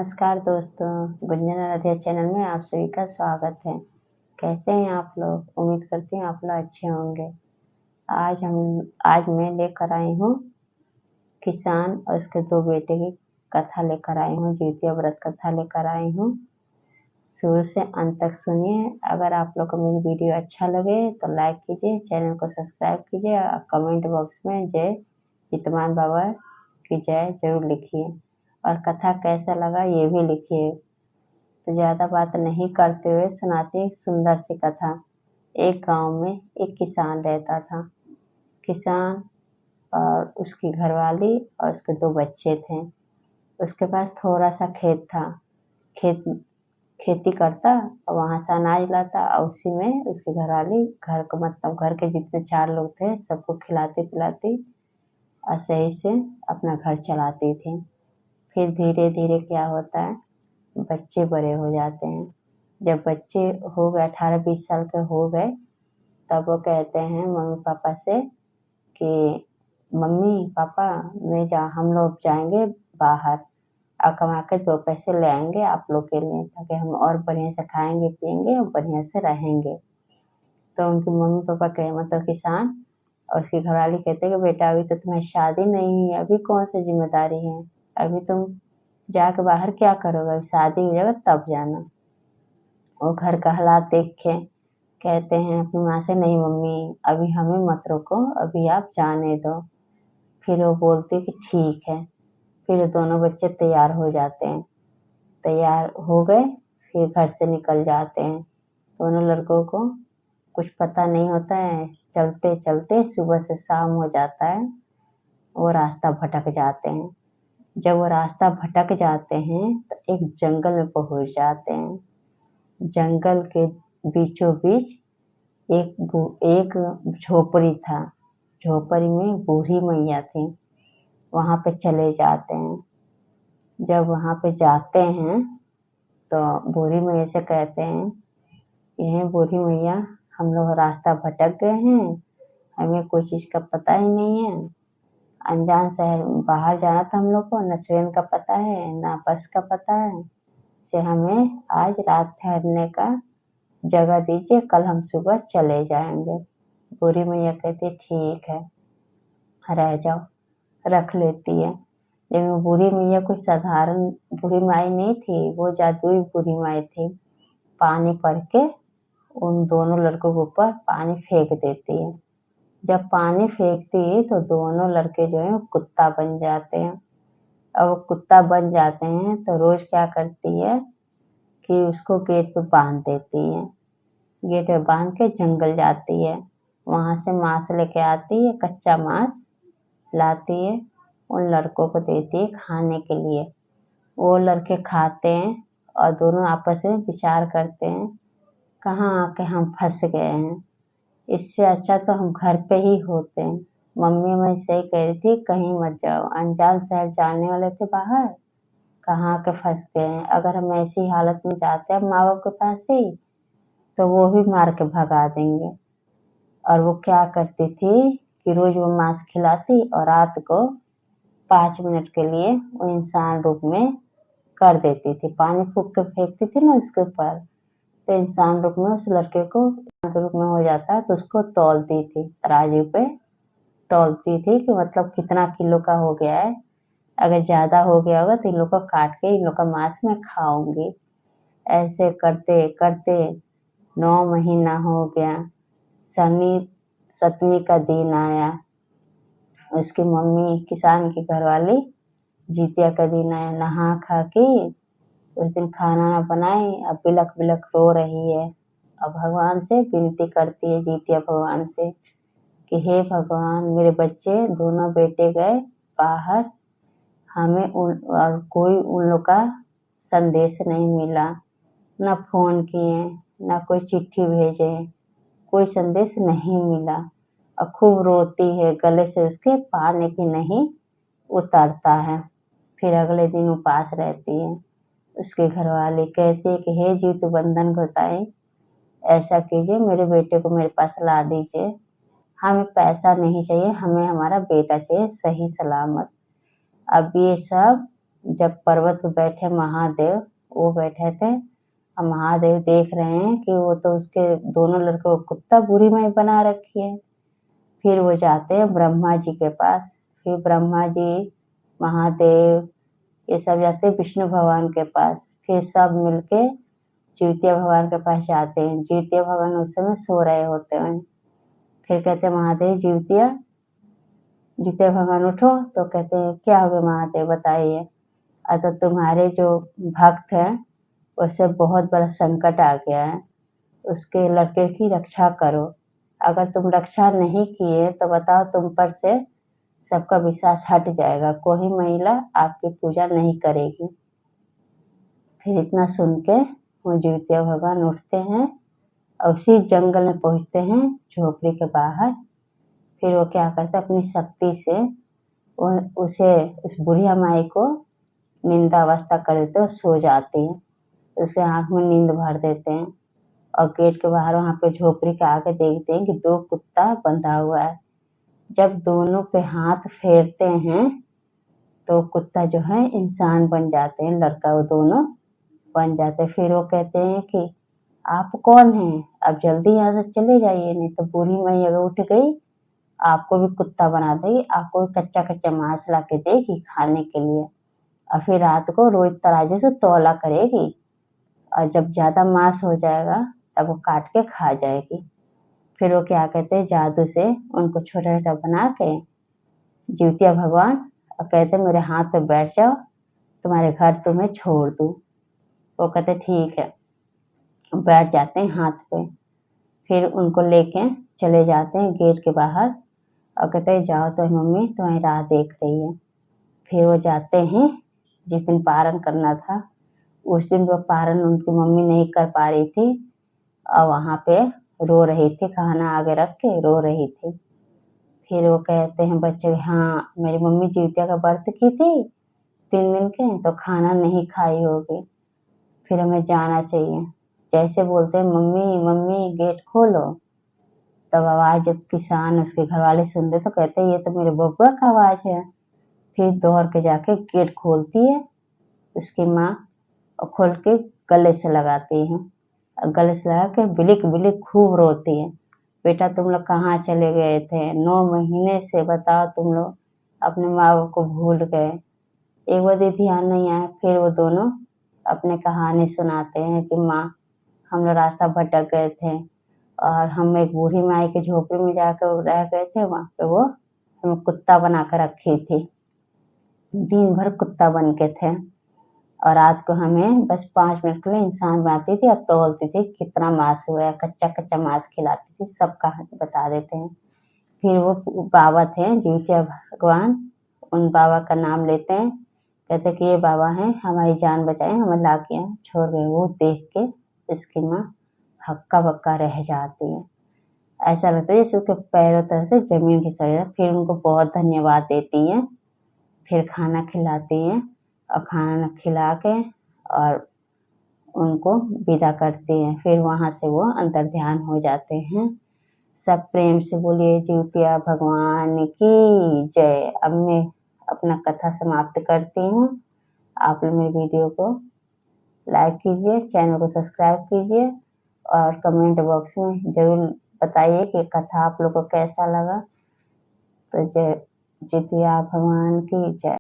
नमस्कार दोस्तों, गुंजन आराध्या चैनल में आप सभी का स्वागत है। कैसे हैं आप लोग? उम्मीद करती हूँ आप लोग अच्छे होंगे। आज मैं लेकर आई हूँ किसान और उसके 2 बेटे की कथा लेकर आई हूँ, जितिया व्रत कथा लेकर आई हूँ। शुरू से अंत तक सुनिए। अगर आप लोग को मेरी वीडियो अच्छा लगे तो लाइक कीजिए, चैनल को सब्सक्राइब कीजिए और कमेंट बॉक्स में जय चितमान बाबा की जय जरूर लिखिए और कथा कैसा लगा ये भी लिखिए। तो ज़्यादा बात नहीं करते हुए सुनाती एक सुंदर सी कथा। एक गांव में एक किसान रहता था। किसान और उसकी घरवाली और उसके 2 बच्चे थे। उसके पास थोड़ा सा खेत था। खेती करता और वहाँ से अनाज लाता और उसी में उसकी घरवाली घर के जितने 4 लोग थे सबको खिलाती पिलाती और सही से अपना घर चलाती थी। फिर धीरे धीरे क्या होता है, बच्चे बड़े हो जाते हैं। जब बच्चे हो गए 18-20 साल के हो गए तब वो कहते हैं मम्मी पापा से कि मम्मी पापा हम लोग जाएंगे बाहर और कमा के 2 पैसे ले आएंगे आप लोग के लिए, ताकि हम और बढ़िया से खाएंगे पिएंगे और बढ़िया से रहेंगे। तो उनके मम्मी पापा कहे मतलब किसान और उसकी घरवाली कहते हैं कि बेटा अभी तो तुम्हारी शादी नहीं है, अभी कौन सी जिम्मेदारी है, अभी तुम जाके बाहर क्या करोगे, शादी हो जाएगा तब जाना। वो घर का हालात देख के कहते हैं अपनी माँ से नहीं मम्मी अभी हमें मत रोको, अभी आप जाने दो। फिर वो बोलती कि ठीक है। फिर दोनों बच्चे तैयार हो जाते हैं। तैयार हो गए फिर घर से निकल जाते हैं। दोनों लड़कों को कुछ पता नहीं होता है, चलते चलते सुबह से शाम हो जाता है। वो रास्ता भटक जाते हैं। जब वो रास्ता भटक जाते हैं तो एक जंगल में पहुंच जाते हैं। जंगल के बीचों बीच एक झोपड़ी था। झोपड़ी में बूढ़ी मैया थी। वहां पे चले जाते हैं। जब वहां पे जाते हैं तो बूढ़ी मैया से कहते हैं यह बूढ़ी मैया हम लोग रास्ता भटक गए हैं, हमें कोई चीज का पता ही नहीं है। अनजान शहर बाहर जाना था हम लोग को, न ट्रेन का पता है न बस का पता है, से हमें आज रात ठहरने का जगह दीजिए, कल हम सुबह चले जाएंगे। बूढ़ी मैया कहती ठीक है रह जाओ, रख लेती है। लेकिन वो बूढ़ी मैया कोई साधारण बूढ़ी माई नहीं थी, वो जादुई बूढ़ी माई थी। पानी भर के उन दोनों लड़कों के ऊपर पानी फेंक देती है। जब पानी फेंकती है तो दोनों लड़के जो है कुत्ता बन जाते हैं। अब वो कुत्ता बन जाते हैं तो रोज क्या करती है कि उसको गेट पे बांध देती है। गेट पे बांध के जंगल जाती है। वहां से मांस लेके आती है, कच्चा मांस लाती है, उन लड़कों को देती है खाने के लिए। वो लड़के खाते हैं और दोनों आपस में विचार करते हैं कहाँ आके हम फंस गए हैं, इससे अच्छा तो हम घर पे ही होते हैं। मम्मी मैं सही कह रही थी कहीं मत जाओ, अनजान शहर जाने वाले थे बाहर, कहाँ आके फंस गए हैं। अगर हम ऐसी हालत में जाते हैं माँ बाप के पास ही तो वो भी मार के भगा देंगे। और वो क्या करती थी कि रोज वो मांस खिलाती और रात को 5 मिनट के लिए वो इंसान रूप में कर देती थी। पानी फूक के फेंकती थी ना उसके ऊपर, तो इंसान रूप में उस लड़के को इंसान के रूप में हो जाता है। तो उसको तौलती थी, तराजू पे तौलती थी कि मतलब कितना किलो का हो गया है। अगर ज्यादा हो गया होगा तो इन लोग को काट के इन लोग का मांस मैं खाऊंगी। ऐसे करते करते 9 महीना हो गया। शनि 7वीं का दिन आया। उसकी मम्मी किसान की घरवाली जितिया का दिन आया, नहा खा के उस दिन खाना ना बनाई, अब बिलख बिलख रो रही है। अब भगवान से विनती करती है जितिया भगवान से कि हे भगवान मेरे बच्चे दोनों बेटे गए बाहर, हमें और कोई उन लोग का संदेश नहीं मिला, न फोन किए न कोई चिट्ठी भेजे, कोई संदेश नहीं मिला। और खूब रोती है, गले से उसके पानी भी नहीं उतरता है। फिर अगले दिन उपास रहती है। उसके घरवाले कहते हैं कि हे जीतू बंधन गोसाई ऐसा कीजिए मेरे बेटे को मेरे पास ला दीजिए, हमें पैसा नहीं चाहिए, हमें हमारा बेटा चाहिए सही सलामत। अब ये सब जब पर्वत पे बैठे महादेव, वो बैठे थे और महादेव देख रहे हैं कि वो तो उसके दोनों लड़कों को कुत्ता बुरी माई बना रखी है। फिर वो जाते हैं ब्रह्मा जी के पास। फिर ब्रह्मा जी, महादेव, ये सब जाते हैं विष्णु भगवान के पास। फिर सब मिलके जिउतिया भगवान के पास जाते हैं। जिउतिया भगवान उस समय सो रहे होते हैं। फिर कहते हैं महादेव, जिउतिया भगवान उठो। तो कहते हैं क्या हो गया महादेव, बताइए। तो तुम्हारे जो भक्त हैं उससे बहुत बड़ा संकट आ गया है, उसके लड़के की रक्षा करो। अगर तुम रक्षा नहीं किए तो बताओ, तुम पर से सबका विश्वास हट जाएगा, कोई महिला आपकी पूजा नहीं करेगी। फिर इतना सुन के वो जिउतिया भगवान उठते हैं और उसी जंगल में पहुंचते हैं, झोपड़ी के बाहर। फिर वो क्या करते हैं, अपनी शक्ति से उस बुढ़िया माई को निंदावस्था कर देते, सो जाती है। उसके आंख में नींद भर देते हैं और गेट के बाहर वहां पे झोपड़ी के आगे देखते हैं कि 2 कुत्ता बंधा हुआ है। जब दोनों पे हाथ फेरते हैं तो कुत्ता जो है इंसान बन जाते हैं, लड़का वो दोनों बन जाते हैं। फिर वो कहते हैं कि आप कौन हैं, अब जल्दी यहाँ से चले जाइए, नहीं तो बूढ़ी माई अगर उठ गई आपको भी कुत्ता बना देगी, आपको भी कच्चा कच्चा मांस ला के देगी खाने के लिए, और फिर रात को रोज तराजू से तौला करेगी, और जब ज्यादा मांस हो जाएगा तब वो काट के खा जाएगी। फिर वो क्या कहते हैं, जादू से उनको छोटा छोटा बना के जिउतिया भगवान और कहते मेरे हाथ पे बैठ जाओ, तुम्हारे घर तुम्हें छोड़ दूं। वो कहते ठीक है, बैठ जाते हैं हाथ पे। फिर उनको लेके चले जाते हैं गेट के बाहर और कहते हैं जाओ, तो मम्मी तुम्हारी राह देख रही है। फिर वो जाते हैं, जिस दिन पारण करना था उस दिन वो पारण उनकी मम्मी नहीं कर पा रही थी और वहां पे रो रही थी, खाना आगे रख के रो रही थी। फिर वो कहते हैं बच्चे, हाँ मेरी मम्मी जिउतिया का व्रत की थी 3 दिन के, तो खाना नहीं खाई होगी, फिर हमें जाना चाहिए। जैसे बोलते हैं मम्मी मम्मी गेट खोलो, तब आवाज जब किसान उसके घर वाले सुनते तो कहते ये तो मेरे बबुआ का आवाज है। फिर दौड़ के जाके गेट खोलती है उसकी माँ और खोल के गले से लगाती है, और गले से लगा के बिलिक बिलिक खूब रोती है, बेटा तुम लोग कहाँ चले गए थे, 9 महीने से बताओ तुम लोग अपने माँ बाप को भूल गए। एक बार भी ध्यान नहीं आया। फिर वो दोनों अपने कहानी सुनाते हैं कि माँ हम लोग रास्ता भटक गए थे और हम एक बूढ़ी माई की झोपड़ी में जाकर रह गए थे, वहां पे वो हमें कुत्ता बना कर रखी थी, दिन भर कुत्ता बन के थे, और रात को हमें बस 5 मिनट के लिए इंसान बनाती थी और तौलती थी कितना मांस हुआ है, कच्चा कच्चा मांस खिलाती थी, सब कहानी बता देते हैं। फिर वो बाबा थे जिउतिया भगवान, उन बाबा का नाम लेते हैं, कहते कि ये बाबा हैं हमारी जान बचाए, हमें ला के यहाँ छोड़ गए। वो देख के उसकी माँ हक्का बक्का रह जाती है, ऐसा लगता है जैसे उसके पैरों तले से जमीन खिसक जाए। फिर उनको बहुत धन्यवाद देती है, फिर खाना खिलाती है और खाना खिला के और उनको विदा करती है। फिर वहां से वो अंतर ध्यान हो जाते हैं। सब प्रेम से बोलिए जिउतिया भगवान की जय। अब मैं अपना कथा समाप्त करती हूँ। आप लोग मेरी वीडियो को लाइक कीजिए, चैनल को सब्सक्राइब कीजिए और कमेंट बॉक्स में जरूर बताइए कि कथा आप लोग को कैसा लगा। तो जय जिउतिया भगवान की जय।